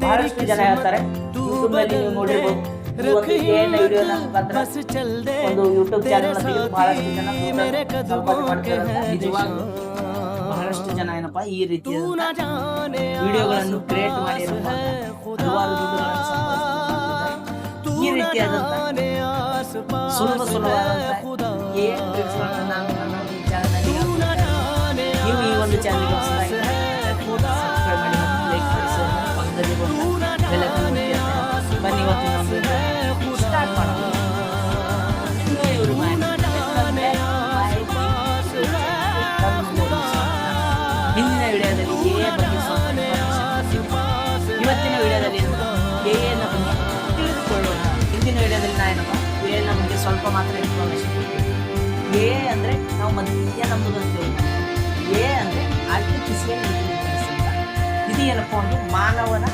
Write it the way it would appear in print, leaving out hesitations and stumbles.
ಬಹಳಷ್ಟು ಜನ ಹೇಳ್ತಾರೆ ಯೂಟ್ಯೂಬ್ ನಲ್ಲಿ ನೀವು ನೋಡಿರ್ಬೋದು ಒಂದು ಏನ್ ವಿಡಿಯೋನ ಮುಖಾಂತರ ಒಂದು ಯೂಟ್ಯೂಬ್ ಚಾನೆಲ್ ತೆಗೆದು ಬಹಳಷ್ಟು ಜನ ಸಂಪಾದನೆ ಮಾಡ್ತಾರೆ. ನಿಜವಾಗ್ಲೂ ಬಹಳಷ್ಟು ಜನ ಏನಪ್ಪಾ ಈ ರೀತಿಯ ವಿಡಿಯೋಗಳನ್ನು ಕ್ರಿಯೇಟ್ ಮಾಡಿ ಹಲವಾರು ದುಡ್ಡುಗಳನ್ನು ಸಂಪಾದಿಸುತ್ತಿದ್ದಾರೆ. ಈ ರೀತಿಯಾದಂತ ಸುಲಭವಾದಂತ ಏನ್ ಟಿಪ್ಸ್ಗಳನ್ನು ನಾನು ನನ್ನ ಈ ಚಾನೆಲ್ನಲ್ಲಿ ಹೇಳ್ಕೊಡ್ತೇನೆ. ನೀವು ಈ ಒಂದು ಚಾನೆಲ್ಗೆ ಹೊಸದಾಗಿ ಸಬ್ಸ್ಕ್ರೈಬ್ ಮಾಡಿ ಮತ್ತು ಲೈಕ್ ಮಾಡಿ ಪಕ್ಕದಲ್ಲಿ ಬಂದು ಬೆಲ್ ಐಕಾನ್ ಒತ್ತಿ ಅಂತ ಬನ್ನಿ ಇವತ್ತಿನ ಒಂದು ಸ್ಟಾರ್ಟ್ ಮಾಡೋಣ. ಹಿಂದಿನ ವಿಡಿಯೋದಲ್ಲಿ ಎ ಬಗ್ಗೆ ಸ್ವಲ್ಪ ಇವತ್ತಿನ ವಿಡಿಯೋದಲ್ಲಿ ಎನ ಬಗ್ಗೆ ತಿಳಿದುಕೊಳ್ಳೋಣ. ಹಿಂದಿನ ವಿಡಿಯೋದಲ್ಲಿ ನಾನೇನಪ್ಪ ಎನ ಬಗ್ಗೆ ಸ್ವಲ್ಪ ಮಾತ್ರ ಇನ್ಫಾರ್ಮೇಶನ್ ಕೊಡ್ತೀನಿ. ಎ ಅಂದರೆ ನಾವು ಮಧ್ಯ ನಂಬುದು ಅಂತೇಳಿ. ಎ ಅಂದರೆ ಆರ್ಟಿಫಿಷಿಯಲ್ ಇಂಟೆಲಿಜೆನ್ಸ್ ಅಂತ. ಇದು ಏನಪ್ಪ ಒಂದು ಮಾನವನ